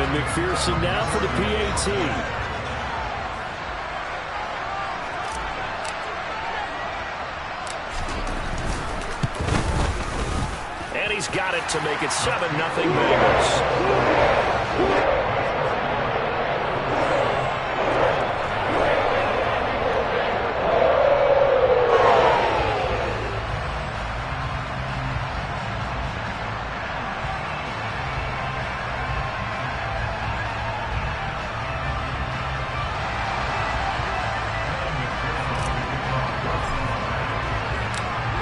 And McPherson now for the PAT. And he's got it to make it 7-0 Bengals.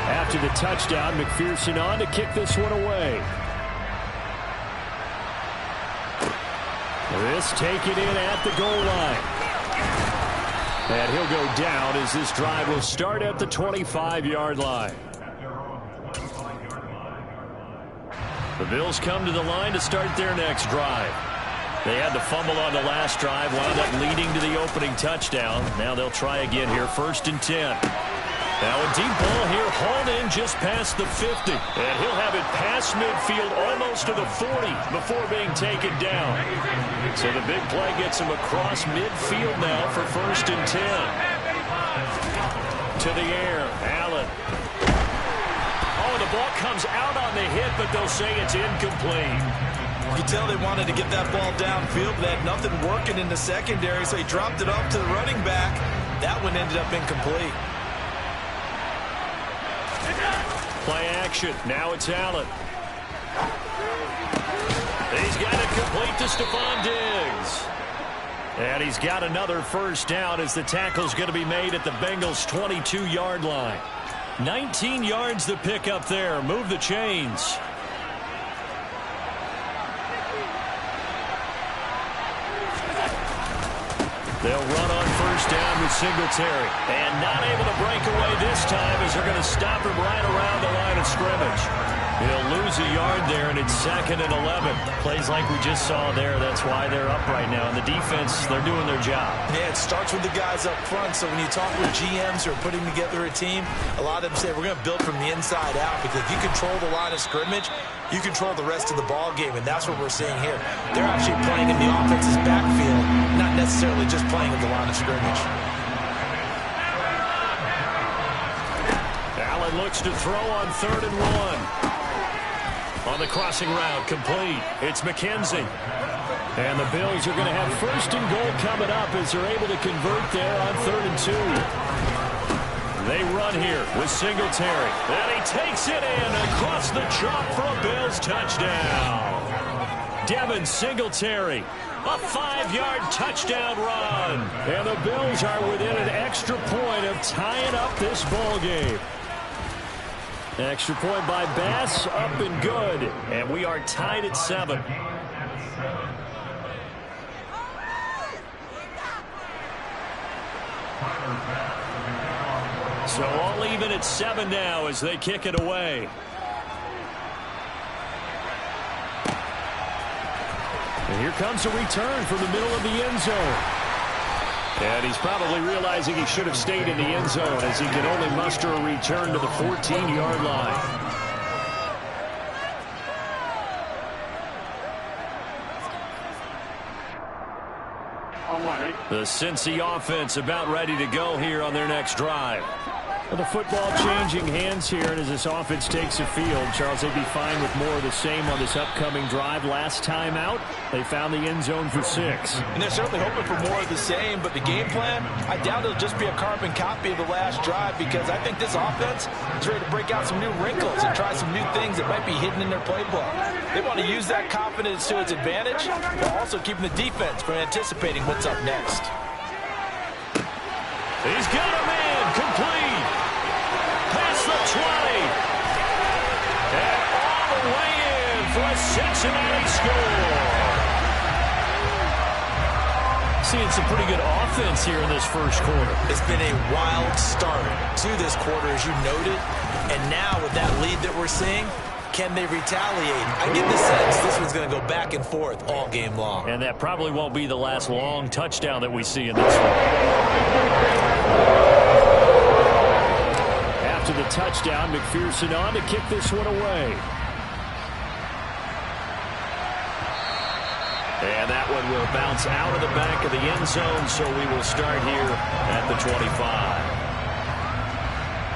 After the touchdown, McPherson on to kick this one away. This taken in at the goal line. And he'll go down as this drive will start at the 25-yard line. The Bills come to the line to start their next drive. They had the fumble on the last drive, wound up leading to the opening touchdown. Now they'll try again here, 1st and 10. Now a deep ball here, hauled in just past the 50. And he'll have it past midfield almost to the 40 before being taken down. So the big play gets him across midfield now for 1st and 10. To the air, Allen. Oh, the ball comes out on the hit, but they'll say it's incomplete. You can tell they wanted to get that ball downfield, but they had nothing working in the secondary, so he dropped it off to the running back. That one ended up incomplete. Play action. Now it's Allen. He's got it complete to Stephon Diggs. And he's got another 1st down as the tackle's going to be made at the Bengals' 22-yard line. 19 yards the pick up there. Move the chains. They'll run on 1st down with Singletary. And not able to break away this time as they're going to stop him right around the line of scrimmage. He'll lose a yard there, and it's 2nd and 11. Plays like we just saw there. That's why they're up right now. And the defense, they're doing their job. Yeah, it starts with the guys up front. So when you talk with GMs who are putting together a team, a lot of them say we're going to build from the inside out, because if you control the line of scrimmage, you control the rest of the ball game, and that's what we're seeing here. They're actually playing in the offense's backfield, not necessarily just playing in the line of scrimmage. Allen looks to throw on 3rd and 1. On the crossing route, complete. It's McKenzie. And the Bills are going to have 1st and goal coming up as they're able to convert there on 3rd and 2. They run here with Singletary. And he takes it in across the chalk for a Bills touchdown. Devin Singletary, a 5-yard touchdown run. And the Bills are within an extra point of tying up this ball game. Extra point by Bass, up and good. And we are tied at 7. So all even at 7 now as they kick it away. And here comes a return from the middle of the end zone. And he's probably realizing he should have stayed in the end zone as he can only muster a return to the 14-yard line. The Cincy offense about ready to go here on their next drive. Well, the football changing hands here, and as this offense takes the field, Charles, they'd be fine with more of the same on this upcoming drive. Last time out, they found the end zone for 6. And they're certainly hoping for more of the same, but the game plan, I doubt it'll just be a carbon copy of the last drive, because I think this offense is ready to break out some new wrinkles and try some new things that might be hidden in their playbook. They want to use that confidence to its advantage, while also keeping the defense from anticipating what's up next. He's got a man complete. Past the 20. And all the way in for a Cincinnati score. Seeing some pretty good offense here in this first quarter. It's been a wild start to this quarter, as you noted. And now with that lead that we're seeing, can they retaliate? I get the sense this one's going to go back and forth all game long. And that probably won't be the last long touchdown that we see in this one. After the touchdown, McPherson on to kick this one away. And that one will bounce out of the back of the end zone, so we will start here at the 25.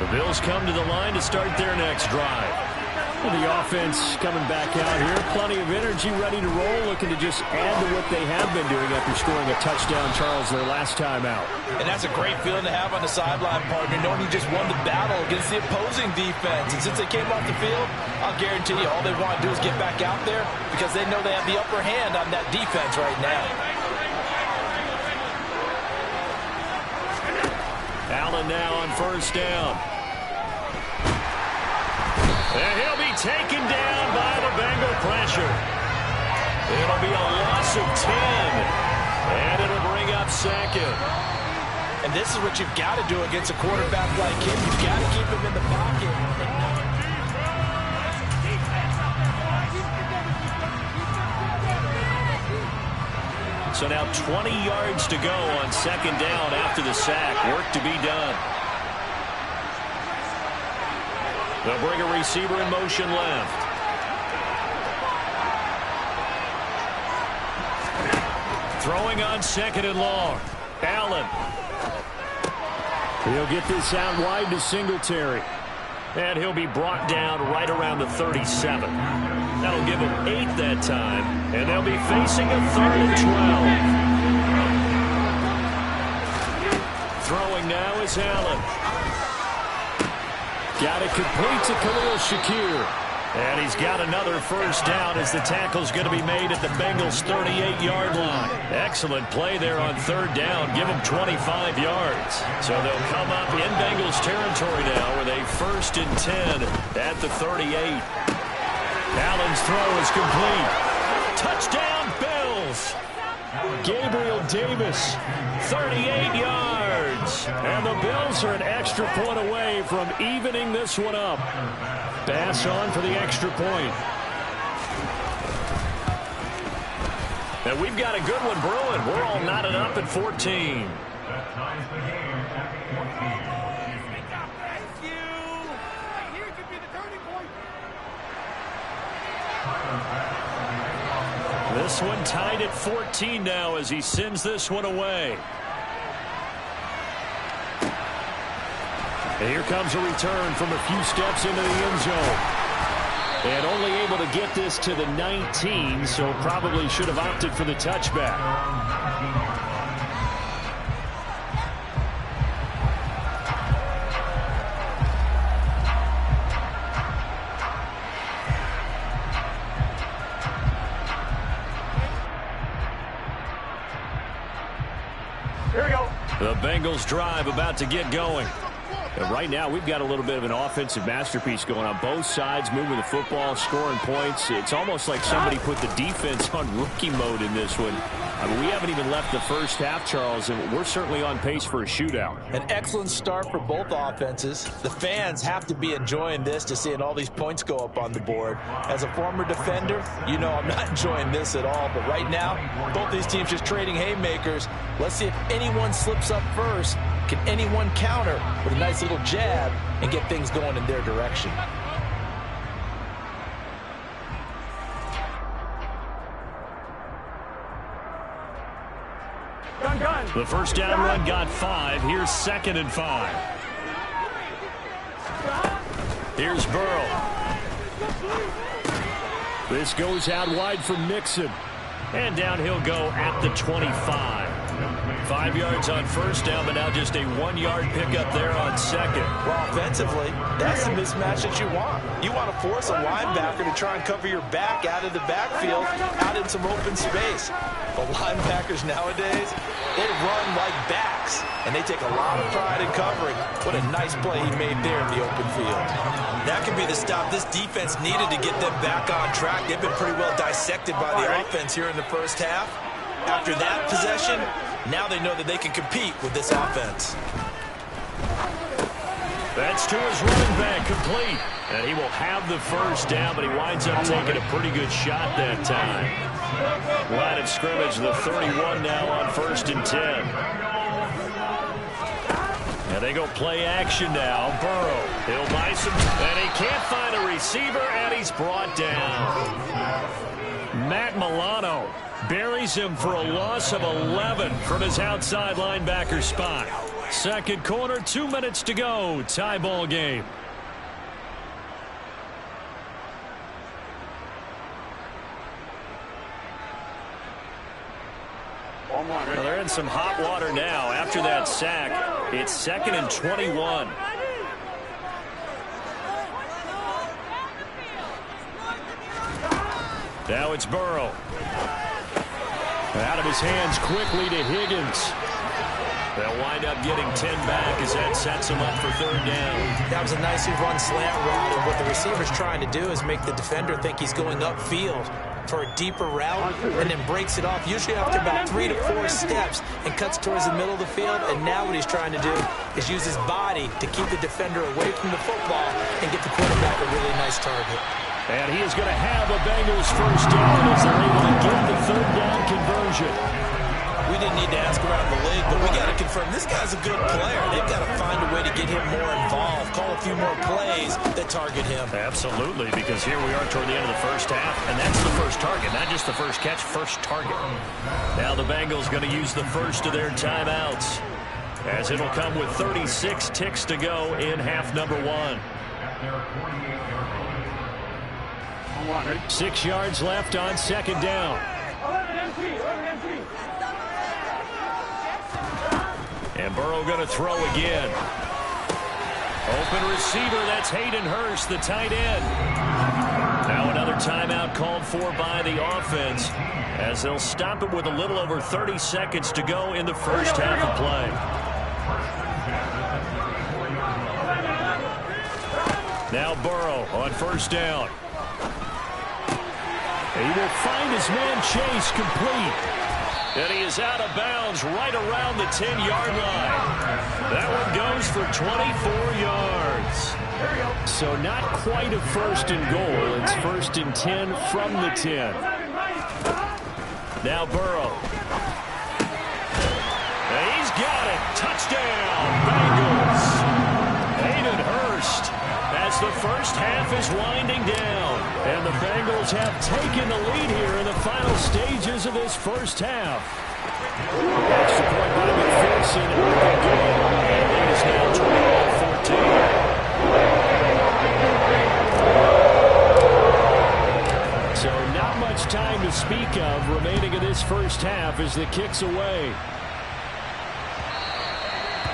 The Bills come to the line to start their next drive. Well, the offense coming back out here. Plenty of energy, ready to roll, looking to just add to what they have been doing after scoring a touchdown, Charles, their last time out. And that's a great feeling to have on the sideline, partner, knowing you just won the battle against the opposing defense. And since they came off the field, I'll guarantee you all they want to do is get back out there because they know they have the upper hand on that defense right now. Allen now on first down. And he'll be taken down by the Bengal pressure. It'll be a loss of 10. And it'll bring up second. And this is what you've got to do against a quarterback like him. You've got to keep him in the pocket. So now 20 yards to go on second down after the sack. Work to be done. They'll bring a receiver in motion left. Throwing on second and long. Allen. He'll get this out wide to Singletary. And he'll be brought down right around the 37. That'll give him 8 that time. And they'll be facing a 3rd and 12. Throwing now is Allen. Got it complete to Khalil Shakir. And he's got another first down as the tackle's going to be made at the Bengals' 38-yard line. Excellent play there on third down. Give them 25 yards. So they'll come up in Bengals territory now with a 1st and 10 at the 38. Allen's throw is complete. Touchdown, Bills. Gabriel Davis, 38 yards. And the Bills are an extra point away from evening this one up. Bass on for the extra point. And we've got a good one brewing. We're all knotted up at 14. This one tied at 14 now as he sends this one away. And here comes a return from a few steps into the end zone. And only able to get this to the 19, so probably should have opted for the touchback. Here we go. The Bengals drive about to get going. And right now, we've got a little bit of an offensive masterpiece going on both sides, moving the football, scoring points. It's almost like somebody put the defense on rookie mode in this one. I mean, we haven't even left the first half, Charles, and we're certainly on pace for a shootout. An excellent start for both offenses. The fans have to be enjoying this, to seeing all these points go up on the board. As a former defender, you know I'm not enjoying this at all. But right now, both these teams just trading haymakers. Let's see if anyone slips up first. Can anyone counter with a nice little jab and get things going in their direction? The first down run got 5. Here's 2nd and 5. Here's Burrow. This goes out wide for Mixon. And down he'll go at the 25. 5 yards on first down, but now just a 1-yard pickup there on second. Well, offensively, that's the mismatch that you want. You want to force a linebacker to try and cover your back out of the backfield, out in some open space. But linebackers nowadays, they run like backs, and they take a lot of pride in covering. What a nice play he made there in the open field. That could be the stop this defense needed to get them back on track. They've been pretty well dissected by the offense here in the first half. After that possession, now they know that they can compete with this offense. That's to his running back, complete. And he will have the first down, but he winds up taking a pretty good shot that time. Line of scrimmage, the 31 now on 1st and 10. And they go play action now. Burrow, he'll buy some, and he can't find a receiver, and he's brought down. Matt Milano buries him for a loss of 11 from his outside linebacker spot. Second quarter, 2 minutes to go. Tie ball game. Well, they're in some hot water now. After that sack, it's 2nd and 21. Now it's Burrow. Out of his hands quickly to Higgins. They'll wind up getting 10 back as that sets him up for 3rd down. That was a nicely run slant route, and what the receiver's trying to do is make the defender think he's going upfield for a deeper route and then breaks it off, usually after about 3 to 4 steps, and cuts towards the middle of the field. And now what he's trying to do is use his body to keep the defender away from the football and get the quarterback a really nice target. And he is going to have a Bengals first down as they're able to get the 3rd down conversion. We didn't need to ask around the league, but we got to confirm this guy's a good player. They've got to find a way to get him more involved, call a few more plays that target him. Absolutely, because here we are toward the end of the first half, and that's the first target, not just the first catch, first target. Now the Bengals going to use the first of their timeouts, as it'll come with 36 ticks to go in half number 1. 6 yards left on 2nd down. And Burrow going to throw again. Open receiver, that's Hayden Hurst, the tight end. Now another timeout called for by the offense, as they'll stop it with a little over 30 seconds to go in the first half of play. Now Burrow on 1st down. He will find his man Chase complete. And he is out of bounds right around the 10-yard line. That one goes for 24 yards. So not quite a 1st and goal. It's 1st and 10 from the 10. Now Burrow. And he's got it. Touchdown, Bengals. Hayden Hurst as the first half is winding down. And the Bengals have taken the lead here in the final stages of this first half. Extra point by McPherson. And it is now 21-14. So not much time to speak of remaining in this first half as the kick's away.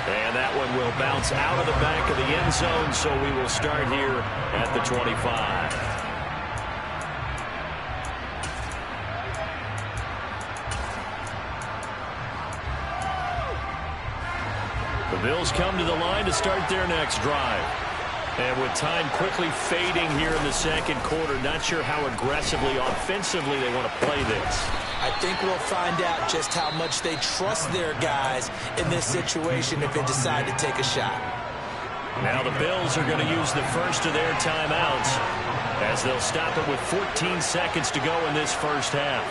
And that one will bounce out of the back of the end zone, so we will start here at the 25. The Bills come to the line to start their next drive. And with time quickly fading here in the second quarter, not sure how aggressively, offensively they want to play this. I think we'll find out just how much they trust their guys in this situation if they decide to take a shot. Now the Bills are going to use the first of their timeouts as they'll stop it with 14 seconds to go in this first half.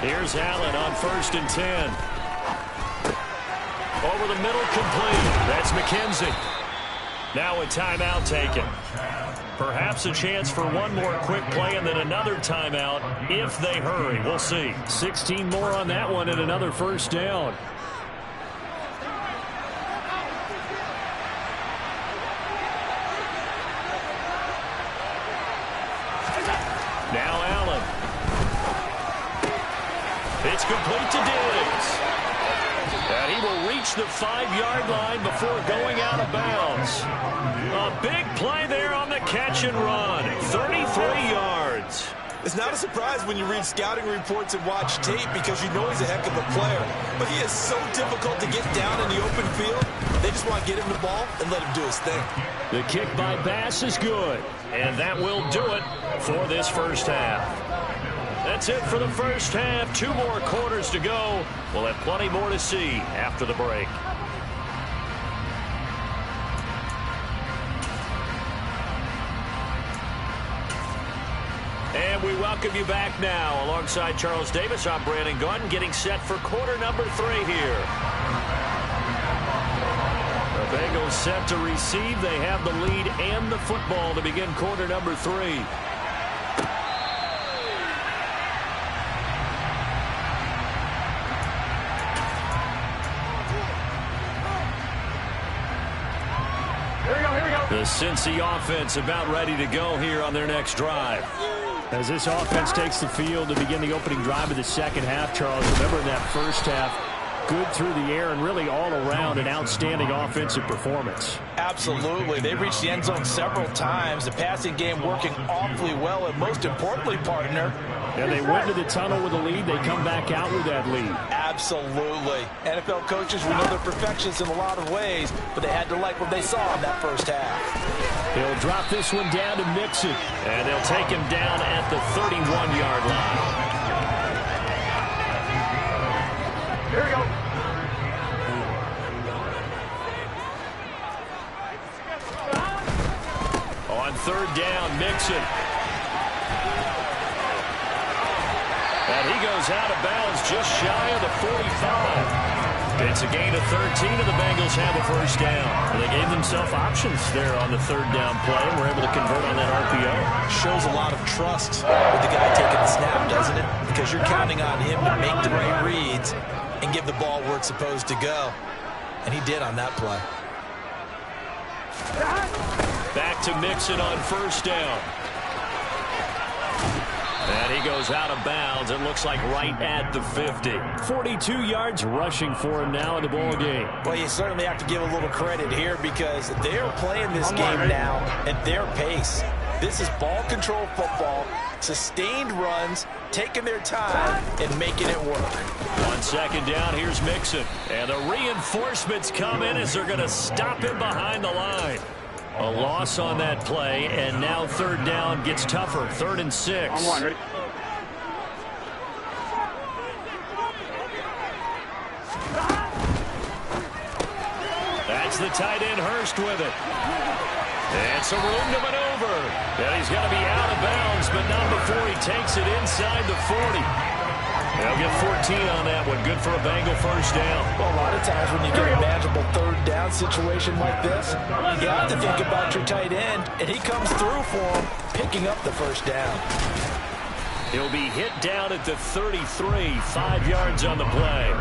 Here's Allen on 1st and 10. Over the middle, complete. That's McKenzie. Now a timeout taken. Perhaps a chance for one more quick play and then another timeout if they hurry. We'll see. 16 more on that one and another first down. Now Allen. It's complete to Diggs. And he will reach the 5-yard line before going out of bounds. A big play there on the catch and run. 33 yards. It's not a surprise when you read scouting reports and watch tape because you know he's a heck of a player. But he is so difficult to get down in the open field. They just want to get him the ball and let him do his thing. The kick by Bass is good. And that will do it for this first half. That's it for the first half. 2 more quarters to go. We'll have plenty more to see after the break. And we welcome you back now. Alongside Charles Davis, I'm Brandon Gunn, getting set for quarter number 3 here. The Bengals set to receive. They have the lead and the football to begin quarter number 3. The Cincy offense about ready to go here on their next drive. As this offense takes the field to begin the opening drive of the second half, Charles, remember in that first half, good through the air and really all around an outstanding offensive performance. Absolutely. They reached the end zone several times. The passing game working awfully well, and most importantly, partner. And they went to the tunnel with a lead. They come back out with that lead. Absolutely. NFL coaches, we know they're perfectionists in a lot of ways, but they had to like what they saw in that first half. He'll drop this one down to Mixon, and they'll take him down at the 31-yard line. Here we go. On third down, Mixon. And he goes out of bounds just shy of the 45. It's a gain of 13, and the Bengals have a first down. Well, they gave themselves options there on the third down play, and were able to convert on that RPO. Shows a lot of trust with the guy taking the snap, doesn't it? Because you're counting on him to make the right reads and give the ball where it's supposed to go. And he did on that play. Back to Mixon on first down. And he goes out of bounds. It looks like right at the 50. 42 yards rushing for him now in the ball game. Well, you certainly have to give a little credit here because they're playing this game now at their pace. This is ball control football, sustained runs, taking their time and making it work. On second down, here's Mixon. And the reinforcements come in as they're going to stop him behind the line. A loss on that play, and now third down gets tougher. 3rd and 6. Ready? That's the tight end Hurst with it. And some room to maneuver. And he's going to be out of bounds, but not before he takes it inside the 40. They'll get 14 on that one. Good for a Bengal first down. Well, a lot of times when you get a manageable third down situation like this, you have to think about your tight end, and he comes through for him, picking up the first down. He'll be hit down at the 33, 5 yards on the play.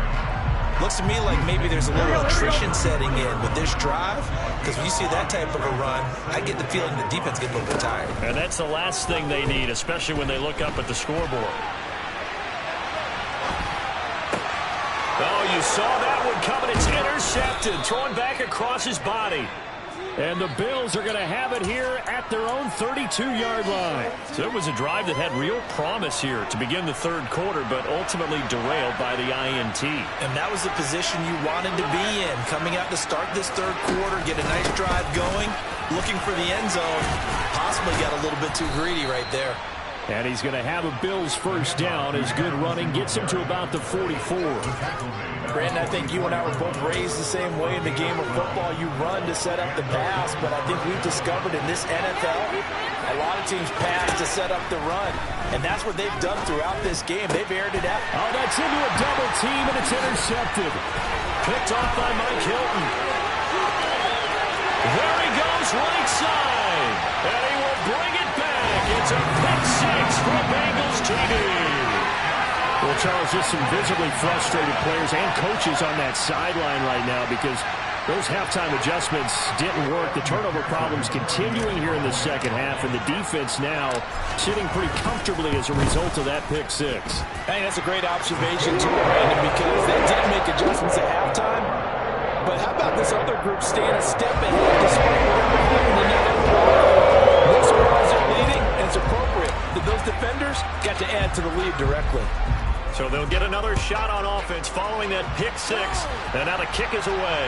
Looks to me like maybe there's a little attrition setting in with this drive, because when you see that type of a run, I get the feeling the defense gets a little bit tired. And that's the last thing they need, especially when they look up at the scoreboard. Oh, you saw that one coming. It's intercepted. Thrown back across his body. And the Bills are going to have it here at their own 32-yard line. So it was a drive that had real promise here to begin the third quarter, but ultimately derailed by the INT. And that was the position you wanted to be in. Coming out to start this third quarter, get a nice drive going, looking for the end zone. Possibly got a little bit too greedy right there. And he's going to have a Bills first down as good running gets him to about the 44. Brandon, I think you and I were both raised the same way in the game of football. You run to set up the pass, but I think we've discovered in this NFL, a lot of teams pass to set up the run. And that's what they've done throughout this game. They've aired it out. Oh, that's into a double team, and it's intercepted. Picked off by Mike Hilton. There he goes, right side. And he will bring it back. It's a pick six for Bengals TD. Well, Charles, just some visibly frustrated players and coaches on that sideline right now because those halftime adjustments didn't work. The turnover problems continuing here in the second half, and the defense now sitting pretty comfortably as a result of that pick six. Hey, that's a great observation too, Brandon, because they did make adjustments at halftime. But how about this other group staying a step ahead despite whatever happened in that quarter? No surprise they're leading, and it's appropriate that those defenders got to add to the lead directly. So they'll get another shot on offense following that pick six. And now the kick is away.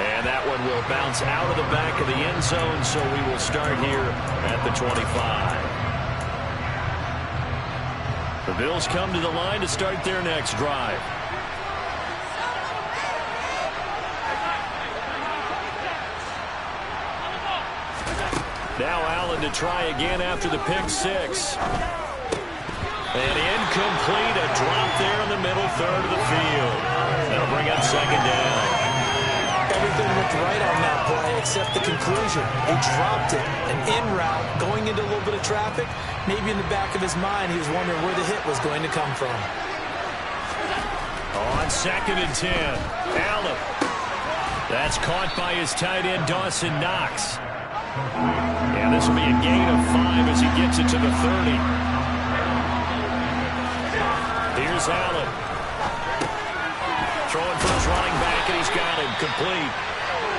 And that one will bounce out of the back of the end zone, so we will start here at the 25. The Bills come to the line to start their next drive. Now Allen to try again after the pick six. And incomplete, a drop there in the middle third of the field. That'll bring up second down. Everything looked right on that play, except the conclusion. He dropped it, an in route, going into a little bit of traffic. Maybe in the back of his mind, he was wondering where the hit was going to come from. On 2nd and 10, Allen. That's caught by his tight end, Dawson Knox. And this will be a gain of 5 as he gets it to the 30. Here's Allen. Throwing for his running back, and he's got him complete.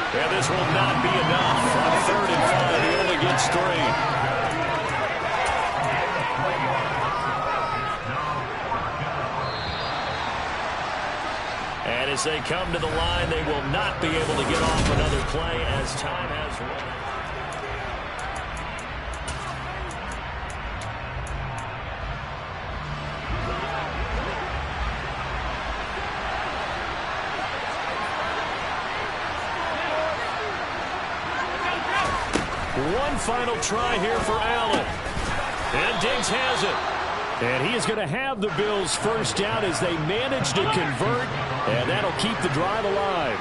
And this will not be enough. On 3rd and 5, he only gets 3. And as they come to the line, they will not be able to get off another play as time has run. One final try here for Allen. And Diggs has it. And he is going to have the Bills first down as they manage to convert. And that'll keep the drive alive.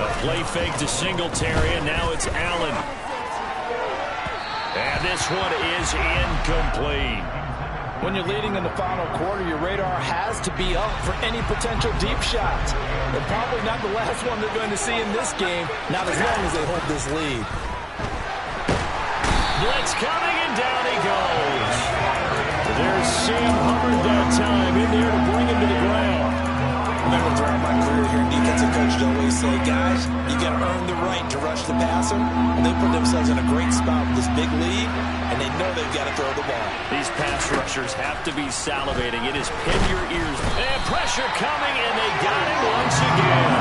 A play fake to Singletary, and now it's Allen. And this one is incomplete. When you're leading in the final quarter, your radar has to be up for any potential deep shots. And probably not the last one they're going to see in this game, not as long as they hold this lead. Blitz coming, and down he goes. There's Sam Hubbard that time in there to bring him to the ground. Remember, throughout my career here, defensive coaches always say, guys, you got to earn the right to rush the passer. And they put themselves in a great spot with this big lead, and they know they've got to throw the ball. These pass rushers have to be salivating. It is pin your ears. And pressure coming, and they got it once again.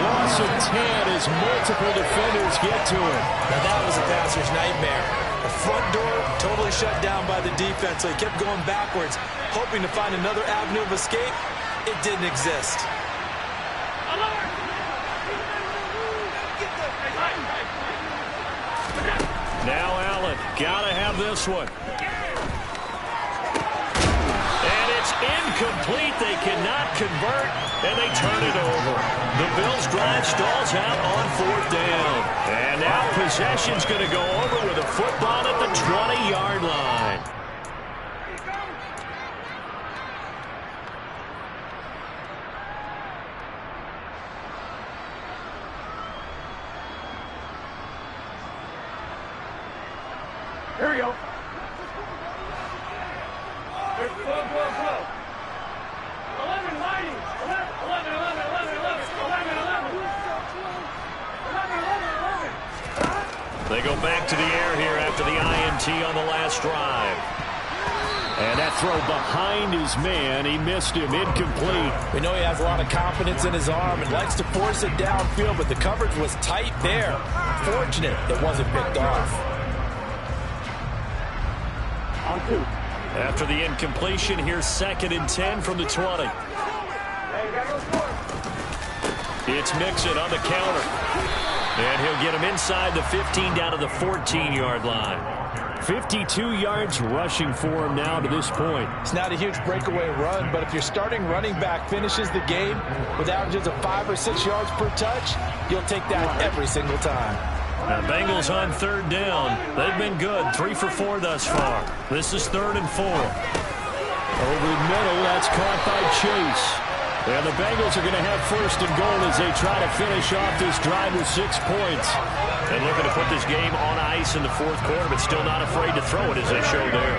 Loss of 10 as multiple defenders get to it. Now that was a passer's nightmare. The front door totally shut down by the defense, so he kept going backwards, hoping to find another avenue of escape. It didn't exist. Now Allen, gotta have this one. And it's incomplete. They cannot convert, and they turn it over. The Bills drive stalls out on 4th down. And now possession's going to go over with a football at the 20-yard line. Here we go. They go back to the air here after the INT on the last drive. And that throw behind his man, he missed him, incomplete. We know he has a lot of confidence in his arm and likes to force it downfield, but the coverage was tight there. Fortunate it wasn't picked off. On 2. After the incompletion, here's 2nd and 10 from the 20. It's Mixon on the counter. And he'll get him inside the 15 down to the 14-yard line. 52 yards rushing for him now to this point. It's not a huge breakaway run, but if your starting running back finishes the game with averages of 5 or 6 yards per touch, you'll take that every single time. Now Bengals on 3rd down. They've been good, 3 for 4 thus far. This is 3rd and 4. Over the middle, that's caught by Chase. And the Bengals are going to have 1st and goal as they try to finish off this drive with 6 points. And looking to put this game on ice in the 4th quarter, but still not afraid to throw it as they show there.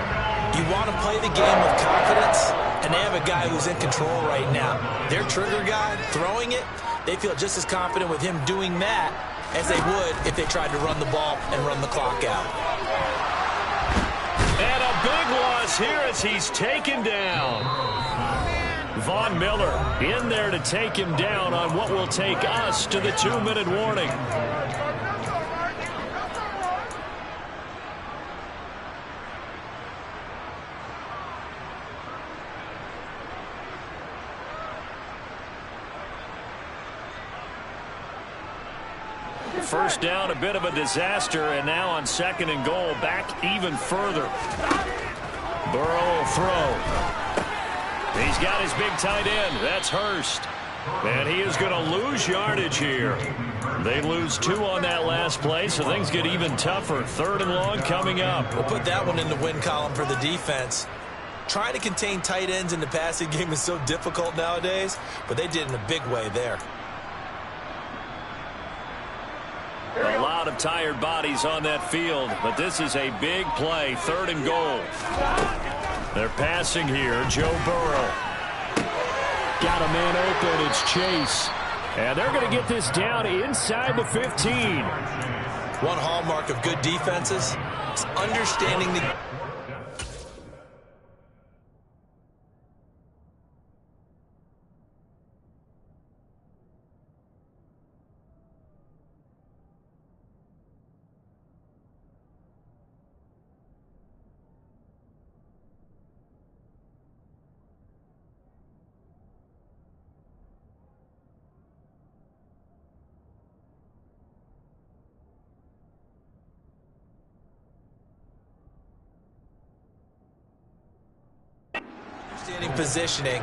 You want to play the game with confidence, and they have a guy who's in control right now. Their trigger guy throwing it, they feel just as confident with him doing that as they would if they tried to run the ball and run the clock out. And a big loss here as he's taken down. Von Miller in there to take him down on what will take us to the 2-minute warning. First down, a bit of a disaster, and now on 2nd and goal, back even further. Burrow will throw. He's got his big tight end. That's Hurst. And he is going to lose yardage here. They lose 2 on that last play, so things get even tougher. 3rd and long coming up. We'll put that one in the win column for the defense. Trying to contain tight ends in the passing game is so difficult nowadays, but they did in a big way there. A lot of tired bodies on that field, but this is a big play. 3rd and goal. They're passing here. Joe Burrow. Got a man open. It's Chase. And they're going to get this down inside the 15. One hallmark of good defenses is understanding the... positioning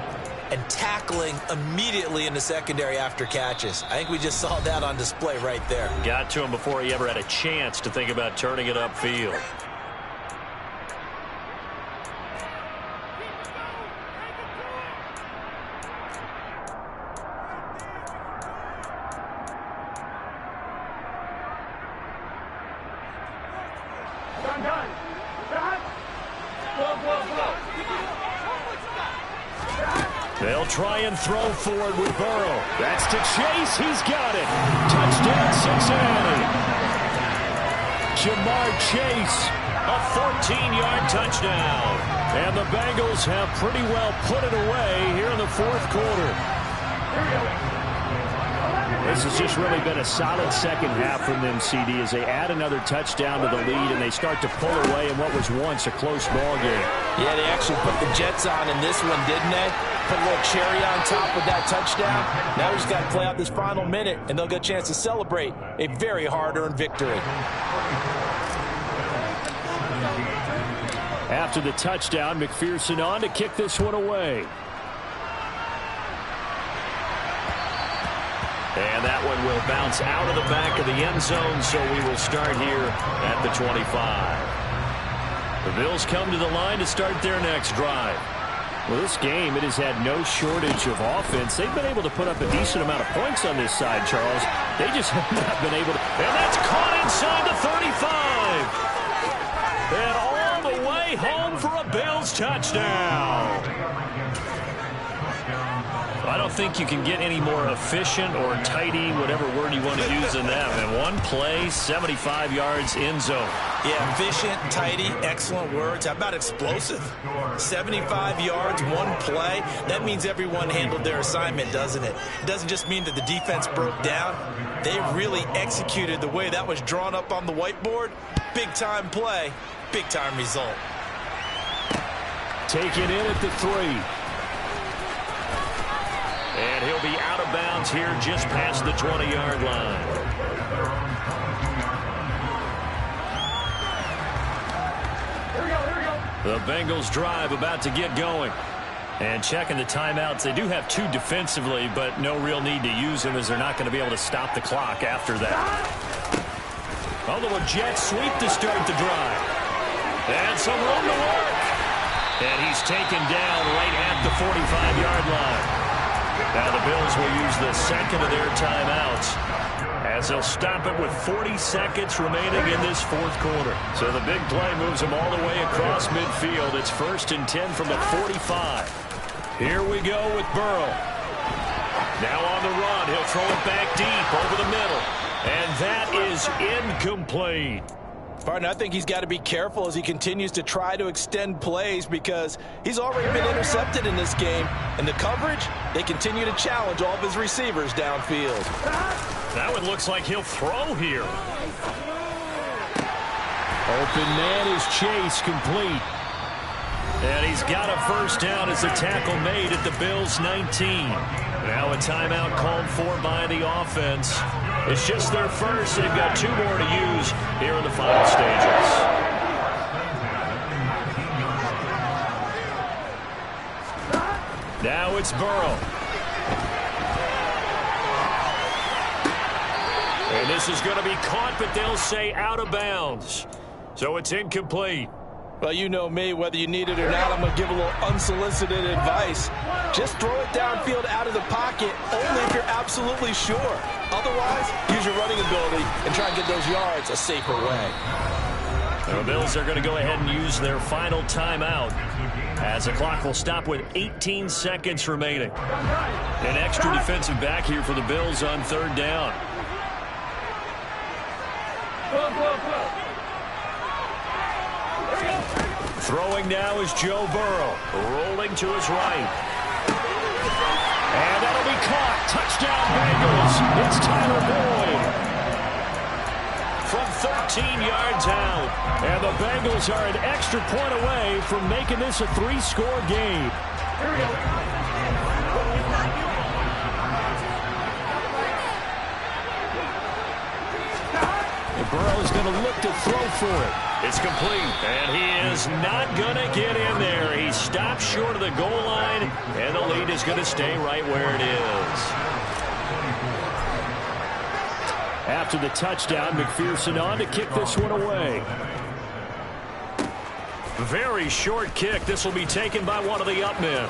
and tackling immediately in the secondary after catches. I think we just saw that on display right there. Got to him before he ever had a chance to think about turning it upfield. They'll try and throw forward with Burrow. That's to Chase. He's got it. Touchdown, Cincinnati. Jamar Chase, a 14-yard touchdown. And the Bengals have pretty well put it away here in the 4th quarter. This has just really been a solid second half from them, CD, as they add another touchdown to the lead and they start to pull away in what was once a close ball game. Yeah, they actually put the Jets on in this one, didn't they? Put a little cherry on top with that touchdown. Now we just got to play out this final minute, and they'll get a chance to celebrate a very hard-earned victory. After the touchdown, McPherson on to kick this one away. And that one will bounce out of the back of the end zone, so we will start here at the 25. The Bills come to the line to start their next drive. Well, this game, it has had no shortage of offense. They've been able to put up a decent amount of points on this side, Charles. They just have not been able to. And that's caught inside the 35. And all the way home for a Bills touchdown. I don't think you can get any more efficient or tidy, whatever word you want to use in that. And one play, 75 yards in zone. Yeah, efficient, tidy, excellent words. How about explosive? 75 yards, one play. That means everyone handled their assignment, doesn't it? It doesn't just mean that the defense broke down. They really executed the way that was drawn up on the whiteboard. Big-time play, big-time result. Taken in at the 3. And he'll be out of bounds here just past the 20-yard line. The Bengals drive about to get going. And checking the timeouts, they do have 2 defensively, but no real need to use them as they're not going to be able to stop the clock after that. Although a jet sweep to start the drive. And some room to work. And he's taken down right at the 45-yard line. Now the Bills will use the second of their timeouts as they'll stop it with 40 seconds remaining in this 4th quarter. So the big play moves them all the way across midfield. It's 1st and 10 from the 45. Here we go with Burrow. Now on the run. He'll throw it back deep over the middle. And that is incomplete. Partner, I think he's got to be careful as he continues to try to extend plays because he's already been intercepted in this game. And the coverage, they continue to challenge all of his receivers downfield. That one looks like he'll throw here. Open man is Chase, complete. And he's got a first down as the tackle made at the Bills' 19. Now a timeout called for by the offense. It's just their first. They've got 2 more to use here in the final stages. Now it's Burrow. And this is going to be caught, but they'll say out of bounds. So it's incomplete. Well, you know me, whether you need it or not, I'm going to give a little unsolicited advice. Just throw it downfield out of the pocket, only if you're absolutely sure. Otherwise, use your running ability and try and get those yards a safer way. The Bills are going to go ahead and use their final timeout as the clock will stop with 18 seconds remaining. An extra defensive back here for the Bills on third down. Throwing now is Joe Burrow, rolling to his right. And that'll be caught. Touchdown Bengals. It's Tyler Boyd. From 13 yards out. And the Bengals are an extra point away from making this a 3-score game. Here we go. Burrow's going to look to throw for it. It's complete, and he is not going to get in there. He stopped short of the goal line, and the lead is going to stay right where it is. After the touchdown, McPherson on to kick this one away. Very short kick. This will be taken by one of the up men.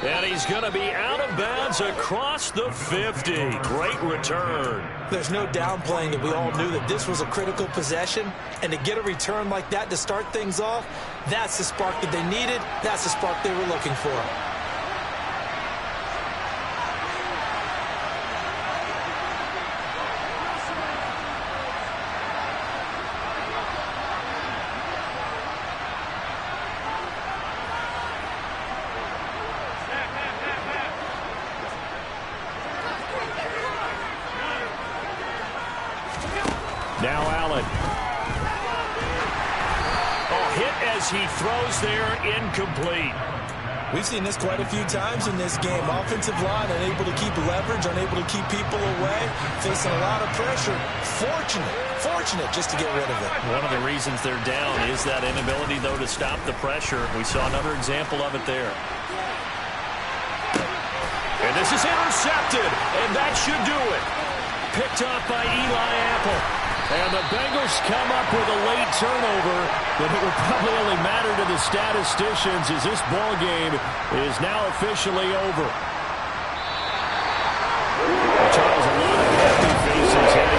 And he's going to be out of bounds across the 50. Great return. There's no downplaying that we all knew that this was a critical possession. And to get a return like that to start things off, that's the spark that they needed. That's the spark they were looking for. Now Allen. Hit as he throws there, incomplete. We've seen this quite a few times in this game. Offensive line unable to keep leverage, unable to keep people away, facing a lot of pressure. Fortunate just to get rid of it. One of the reasons they're down is that inability, though, to stop the pressure. We saw another example of it there. And this is intercepted, and that should do it. Picked off by Eli Apple. And the Bengals come up with a late turnover, but it will probably only matter to the statisticians as this ball game is now officially over. Charles, a lot of happy faces here